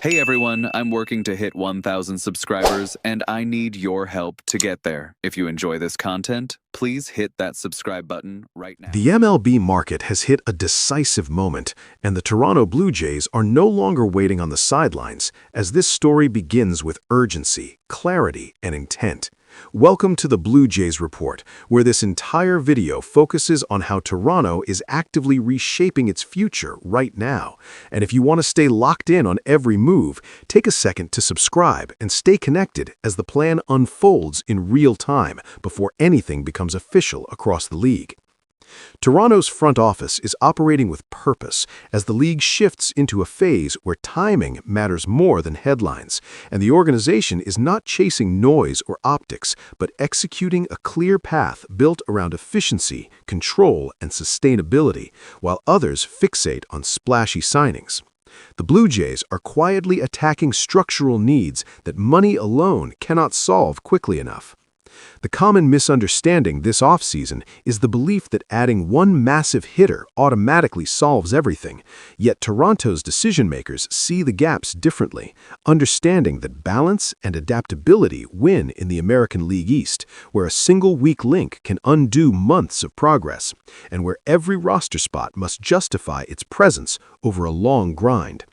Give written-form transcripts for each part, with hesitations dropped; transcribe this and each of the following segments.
Hey everyone, I'm working to hit 1,000 subscribers and I need your help to get there. If you enjoy this content, please hit that subscribe button right now. The MLB market has hit a decisive moment, and the Toronto Blue Jays are no longer waiting on the sidelines, as this story begins with urgency, clarity, and intent. Welcome to the Blue Jays Report, where this entire video focuses on how Toronto is actively reshaping its future right now. And if you want to stay locked in on every move, take a second to subscribe and stay connected as the plan unfolds in real time before anything becomes official across the league. Toronto's front office is operating with purpose as the league shifts into a phase where timing matters more than headlines, and the organization is not chasing noise or optics, but executing a clear path built around efficiency, control, and sustainability, while others fixate on splashy signings. The Blue Jays are quietly attacking structural needs that money alone cannot solve quickly enough. The common misunderstanding this offseason is the belief that adding one massive hitter automatically solves everything, yet Toronto's decision-makers see the gaps differently, understanding that balance and adaptability win in the American League East, where a single weak link can undo months of progress, and where every roster spot must justify its presence over a long grind.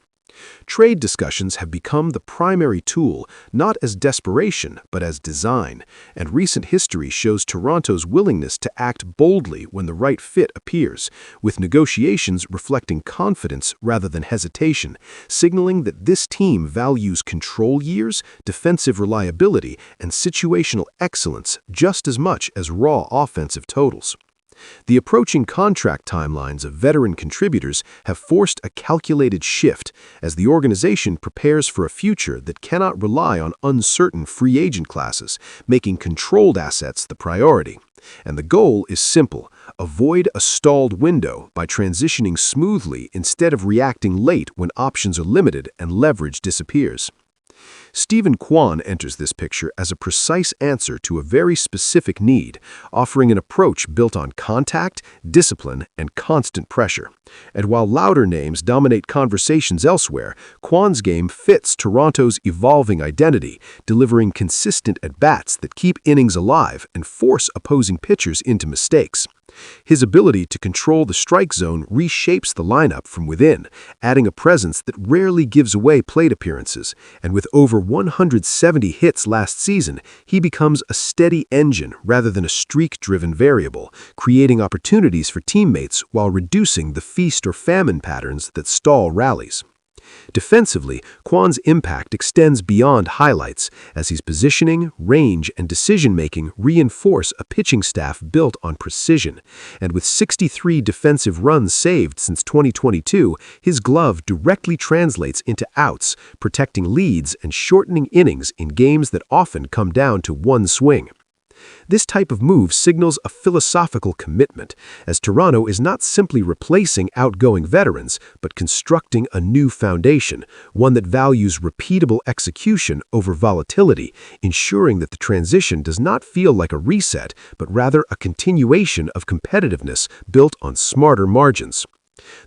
Trade discussions have become the primary tool, not as desperation, but as design, and recent history shows Toronto's willingness to act boldly when the right fit appears, with negotiations reflecting confidence rather than hesitation, signaling that this team values control years, defensive reliability, and situational excellence just as much as raw offensive totals. The approaching contract timelines of veteran contributors have forced a calculated shift as the organization prepares for a future that cannot rely on uncertain free agent classes, making controlled assets the priority. And the goal is simple: avoid a stalled window by transitioning smoothly instead of reacting late when options are limited and leverage disappears. Stephen Kwan enters this picture as a precise answer to a very specific need, offering an approach built on contact, discipline, and constant pressure. And while louder names dominate conversations elsewhere, Kwan's game fits Toronto's evolving identity, delivering consistent at-bats that keep innings alive and force opposing pitchers into mistakes. His ability to control the strike zone reshapes the lineup from within, adding a presence that rarely gives away plate appearances, and with over 170 hits last season, he becomes a steady engine rather than a streak-driven variable, creating opportunities for teammates while reducing the feast or famine patterns that stall rallies. Defensively, Kwan's impact extends beyond highlights, as his positioning, range, and decision-making reinforce a pitching staff built on precision. And with 63 defensive runs saved since 2022, his glove directly translates into outs, protecting leads and shortening innings in games that often come down to one swing. This type of move signals a philosophical commitment, as Toronto is not simply replacing outgoing veterans, but constructing a new foundation, one that values repeatable execution over volatility, ensuring that the transition does not feel like a reset, but rather a continuation of competitiveness built on smarter margins.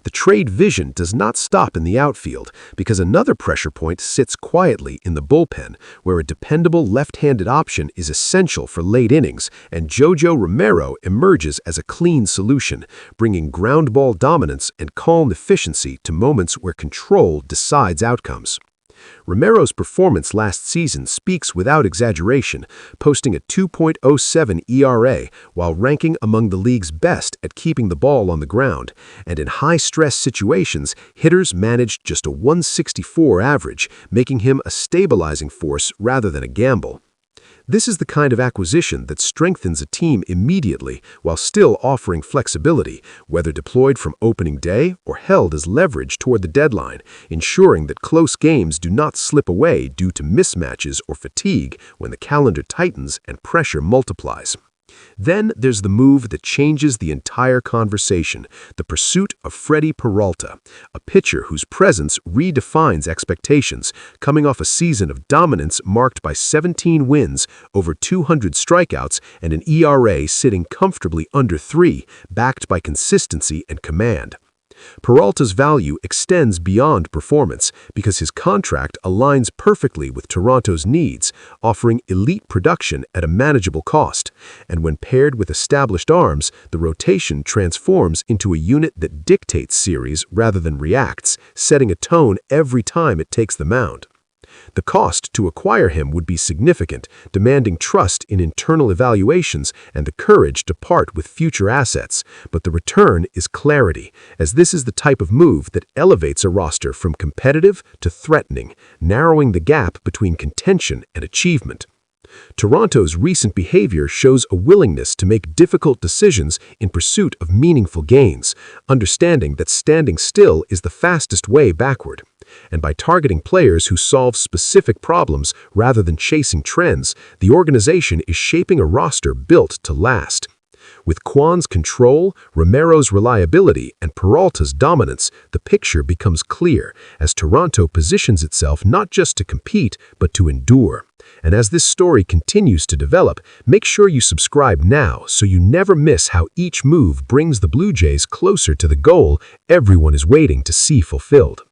The trade vision does not stop in the outfield, because another pressure point sits quietly in the bullpen, where a dependable left-handed option is essential for late innings, and Jojo Romero emerges as a clean solution, bringing ground ball dominance and calm efficiency to moments where control decides outcomes. Romero's performance last season speaks without exaggeration, posting a 2.07 ERA while ranking among the league's best at keeping the ball on the ground, and in high-stress situations, hitters managed just a 164 average, making him a stabilizing force rather than a gamble. This is the kind of acquisition that strengthens a team immediately while still offering flexibility, whether deployed from opening day or held as leverage toward the deadline, ensuring that close games do not slip away due to mismatches or fatigue when the calendar tightens and pressure multiplies. Then there's the move that changes the entire conversation, the pursuit of Freddy Peralta, a pitcher whose presence redefines expectations, coming off a season of dominance marked by 17 wins, over 200 strikeouts, and an ERA sitting comfortably under 3, backed by consistency and command. Peralta's value extends beyond performance because his contract aligns perfectly with Toronto's needs, offering elite production at a manageable cost. And when paired with established arms, the rotation transforms into a unit that dictates series rather than reacts, setting a tone every time it takes the mound. The cost to acquire him would be significant, demanding trust in internal evaluations and the courage to part with future assets. But the return is clarity, as this is the type of move that elevates a roster from competitive to threatening, narrowing the gap between contention and achievement. Toronto's recent behavior shows a willingness to make difficult decisions in pursuit of meaningful gains, understanding that standing still is the fastest way backward. And by targeting players who solve specific problems rather than chasing trends, the organization is shaping a roster built to last. With Kwan's control, Romero's reliability, and Peralta's dominance, the picture becomes clear as Toronto positions itself not just to compete, but to endure. And as this story continues to develop, make sure you subscribe now so you never miss how each move brings the Blue Jays closer to the goal everyone is waiting to see fulfilled.